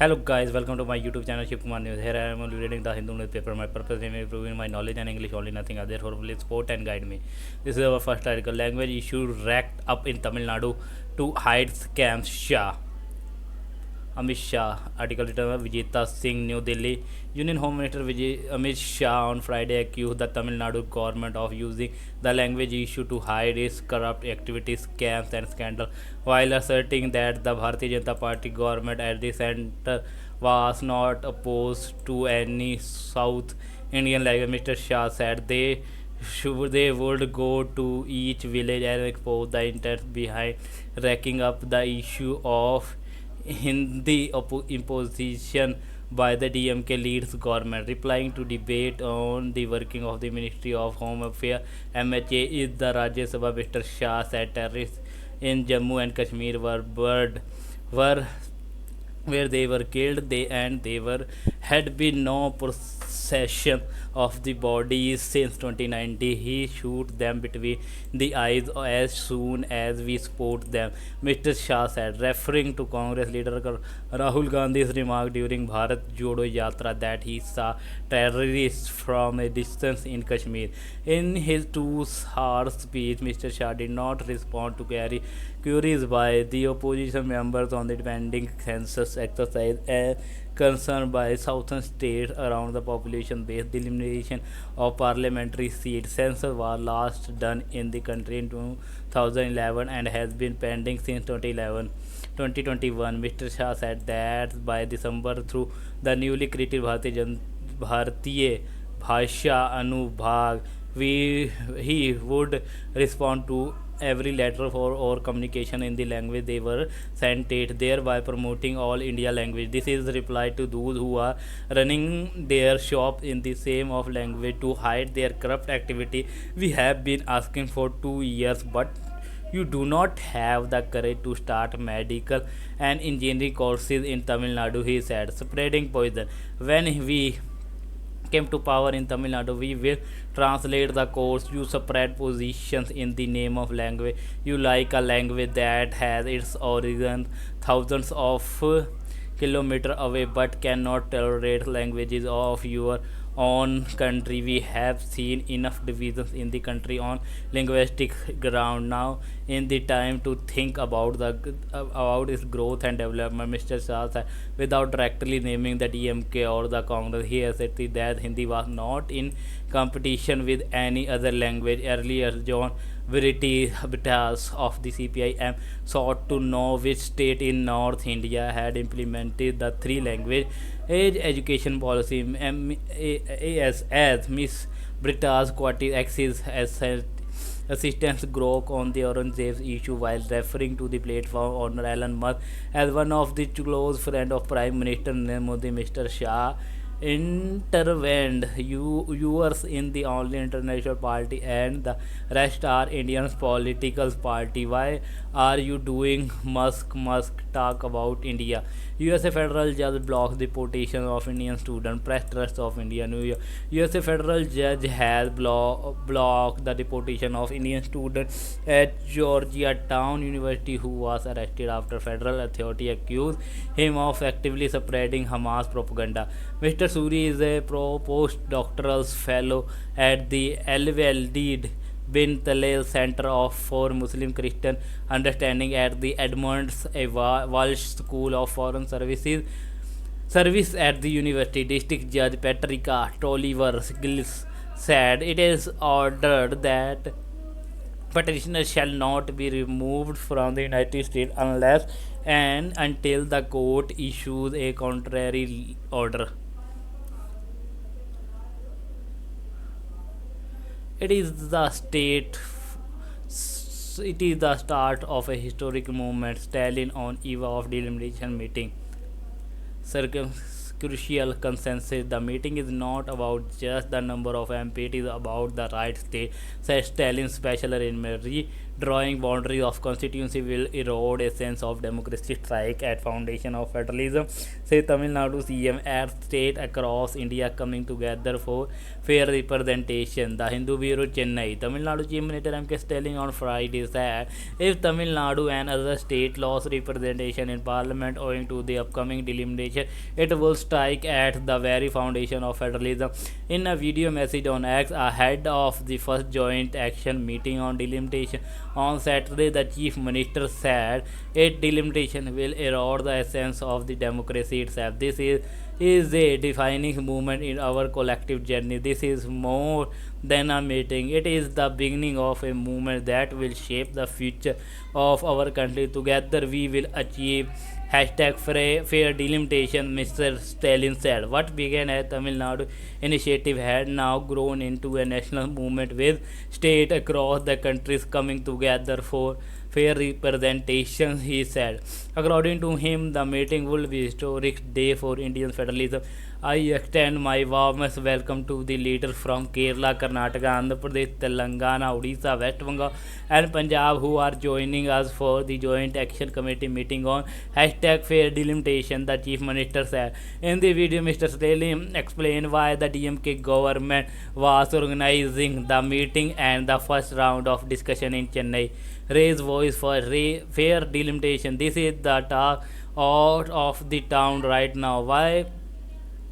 Hello guys, welcome to my YouTube channel Shiv Kumar News. Here I am only reading the Hindu newspaper. My purpose is improving my knowledge and English only, nothing else. Therefore, please support and guide me. This is our first article. Language issue racked up in Tamil Nadu to hide scams. Shah. Amit Shah. Article written by Vijeta Singh, New Delhi. Union Home Minister Amit Shah on Friday accused the Tamil Nadu government of using the language issue to hide its corrupt activities, scams, and scandal, while asserting that the Bharatiya Janata Party government at the center was not opposed to any South Indian language. Mr. Shah said they would go to each village and expose the intent behind racking up the issue of Hindi imposition by the DMK leads government. Replying to debate on the working of the Ministry of Home Affairs (MHA) is the Rajya Sabha, Mr. Shah said terrorists in Jammu and Kashmir were where they were killed. They had been no possession of the bodies since 2019. He shoot them between the eyes as soon as we spot them, Mr. Shah said, referring to Congress leader Rahul Gandhi's remark during Bharat Jodo Yatra that he saw terrorists from a distance in Kashmir. In his 2 hour speech, Mr. Shah did not respond to queries by the opposition members on the pending census exercise and concern by southern states around the population-based delimitation of parliamentary seats. Census was last done in the country in 2011 and has been pending since 2021. Mr. Shah said that by December, through the newly created Bharatiya Bhasha Anubhag, he would respond to every letter for or communication in the language they were sent it, thereby promoting all India language. This is reply to those who are running their shop in the same of language to hide their corrupt activity. We have been asking for 2 years, but you do not have the courage to start medical and engineering courses in Tamil Nadu, he said, spreading poison. When we came to power in Tamil Nadu, we will translate the course. You spread positions in the name of language. You like a language that has its origin thousands of kilometers away but cannot tolerate languages of your own country. We have seen enough divisions in the country on linguistic ground. Now in the time to think about its growth and development, Mr. Shah said, without directly naming the DMK or the Congress. He asserted that Hindi was not in competition with any other language. Earlier, John Veritas of the CPIM sought to know which state in North India had implemented the three-language age education policy. As Miss Britta's quality axis as assistance grok on the Aurangzeb's issue while referring to the platform owner Elon Musk as one of the close friend of Prime Minister Narendra Modi. Mr. Shah intervened. Yours in the only international party and the rest are Indian political party. Why are you doing Musk talk about India? USA federal judge blocks the deportation of Indian student. Press trust of India. New York. USA federal judge has blocked the deportation of Indian student at Georgetown University who was arrested after federal authority accused him of actively spreading Hamas propaganda. Mr. Suri is a postdoctoral fellow at the Al-Walid bin Talal Center for Muslim Christian Understanding at the Edmonds Walsh School of Foreign Service at the university. District Judge Patricia Tolliver Gills said it is ordered that petitioner shall not be removed from the United States unless and until the court issues a contrary order. It is the state. It is the start of a historic movement. Stalin on eve of delimitation meeting. Crucial consensus. The meeting is not about just the number of MP, it is about the right state, said Stalin special arrangement. drawing boundaries of constituency will erode a sense of democracy, strike at foundation of federalism, say Tamil Nadu CM as state across India coming together for fair representation. The Hindu Bureau, Chennai. Tamil Nadu Chief Minister M.K. Stalin on Friday said if Tamil Nadu and other state lost representation in parliament owing to the upcoming delimitation, it will strike at the very foundation of federalism. In a video message on X ahead of the first joint action meeting on delimitation on Saturday, the Chief Minister said it delimitation will erode the essence of the democracy itself. This is a defining moment in our collective journey. This is more than a meeting. It is the beginning of a movement that will shape the future of our country. Together we will achieve hashtag fair delimitation, Mr. Stalin said. What began as Tamil Nadu initiative had now grown into a national movement with states across the countries coming together for fair representation, he said. According to him, the meeting will be a historic day for Indian federalism. I extend my warmest welcome to the leaders from Kerala, Karnataka, Andhra Pradesh, Telangana, Odisha, West Bengal, and Punjab who are joining us for the Joint Action Committee meeting on hashtag fair delimitation, the Chief Minister said. In the video, Mr. Stalin explained why the DMK government was organizing the meeting and the first round of discussion in Chennai. Raise voice for fair delimitation. This is the talk out of the town right now. Why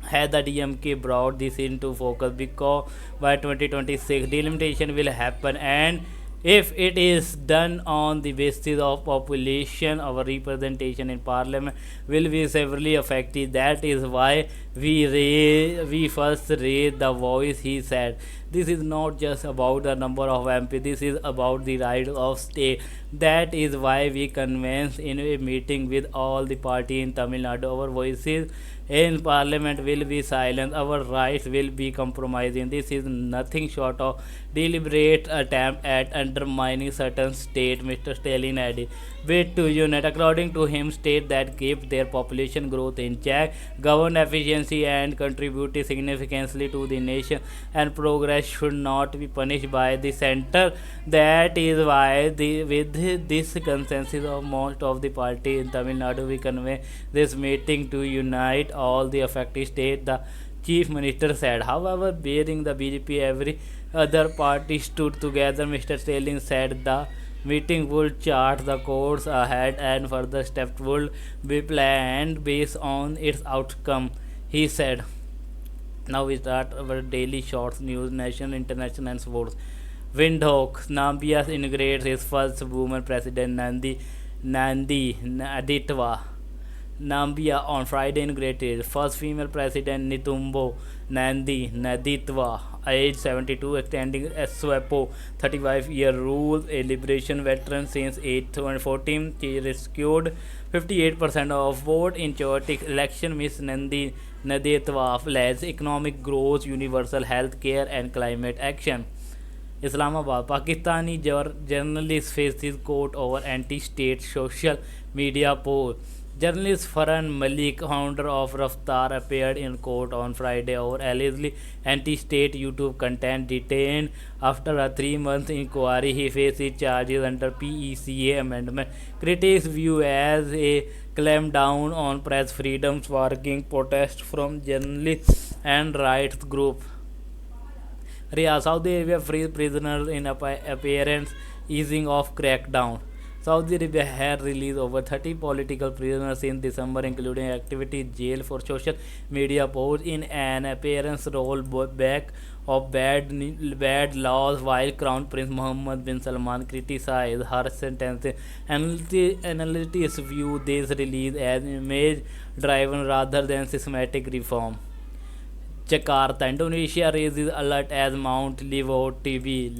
had the DMK brought this into focus? Because by 2026 delimitation will happen, and if it is done on the basis of population, our representation in parliament will be severely affected. That is why we first raised the voice, he said. This is not just about the number of MP, this is about the right of state. That is why we convenes in a meeting with all the party in Tamil Nadu. Our voices in parliament will be silent, our rights will be compromising. This is nothing short of deliberate attempt at undermining certain state, Mr. Stalin added. Bid to unite, according to him, state that keep their population growth in check, govern efficiency and contribute significantly to the nation and progress should not be punished by the center. That is why with this consensus of most of the party in Tamil Nadu, we convene this meeting to unite all the affected states, the Chief Minister said. However, bearing the BJP, every other party stood together, Mr. Stalin said. The meeting would chart the course ahead and further steps would be planned based on its outcome, he said. Now we start our daily shorts news, national, international and sports. Windhoek, Namibia inaugurates his first woman president, Nandi Aditwa. Namibia on Friday inaugurated first female president, Netumbo Nandi Naditwa, age 72, extending SWAPO 35-year rule, a liberation veteran since 2014. She rescued 58% of vote in chaotic election. Miss Nandi Naditwa pledged economic growth, universal health care and climate action. Islamabad, Pakistani journalist faces court over anti-state social media post. Journalist Farhan Malik, founder of Raftar, appeared in court on Friday over allegedly anti-state YouTube content. Detained after a 3-month inquiry, he faces charges under PECA amendment. Critics view as a clampdown on press freedom, sparking protests from journalists and rights groups. Riyadh, Saudi Arabia frees prisoners in appearance easing of crackdown. Saudi Arabia had released over 30 political prisoners in December, including activity jail for social media posts in an appearance rollback of bad laws, while Crown Prince Mohammed bin Salman criticized her sentencing. Analysts view this release as image-driven rather than systematic reform. Jakarta, Indonesia raises alert as Mount Levo TB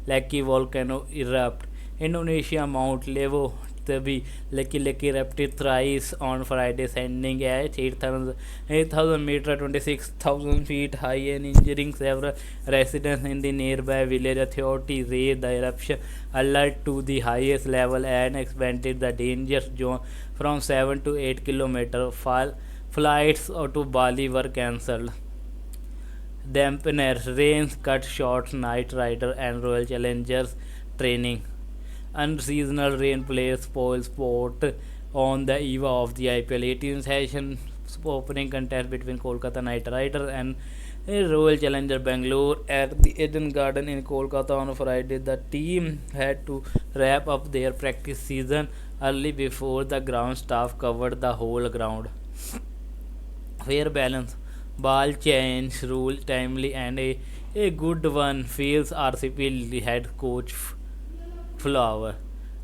Leki volcano erupt. Indonesia Mount Levo TB Leki erupted thrice on Friday, sending at 8,000 meters, 26,000 feet high, and injuring several residents in the nearby village. Authorities raised the eruption alert to the highest level and expanded the danger zone from 7 to 8 kilometers. Flights to Bali were cancelled. Dampener rains cut short Knight Rider and Royal Challengers training. Unseasonal rain players spoil sport on the eve of the IPL 18th session opening contest between Kolkata Knight Riders and Royal Challenger Bangalore at the Eden Garden in Kolkata on Friday. The team had to wrap up their practice season early before the ground staff covered the whole ground. Fair balance, ball change rule timely and a good one feels RCP head coach Flower.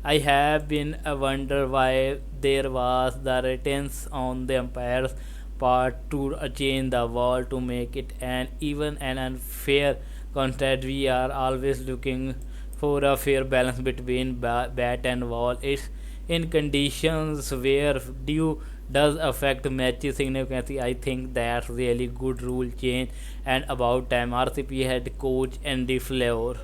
I have been a wonder why there was the reticence on the umpire's part to change the ball to make it an even and unfair contest. We are always looking for a fair balance between bat and ball. It's in conditions where dew does affect matches significantly. I think that's really good rule change and about time. RCP head coach Andy Flower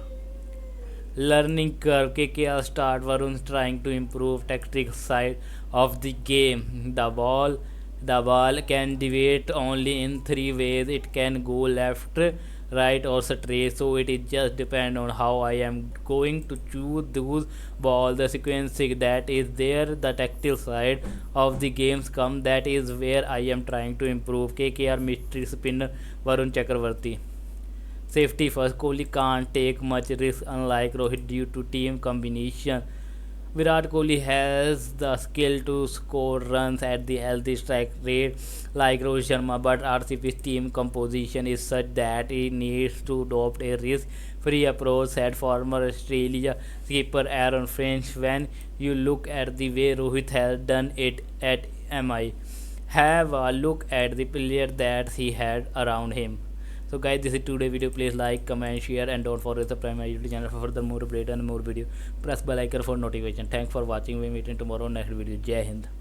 learning curve. KKR start Varun trying to improve tactical side of the game. The ball can deviate only in three ways. It can go left, right or straight. So it is just depend on how I am going to choose those ball. The sequencing that is there. The tactile side of the games come. That is where I am trying to improve. KKR mystery spinner Varun Chakravarti. Safety first, Kohli can't take much risk unlike Rohit due to team combination. Virat Kohli has the skill to score runs at the healthy strike rate like Rohit Sharma, but RCB's team composition is such that he needs to adopt a risk-free approach, said former Australia skipper Aaron Finch. When you look at the way Rohit has done it at MI, have a look at the player that he had around him. So guys, this is today video. Please like, comment, share and don't forget to subscribe my YouTube channel for further more update and more video. Press bell icon for notification. Thanks for watching. We meet in tomorrow next video. Jai Hind.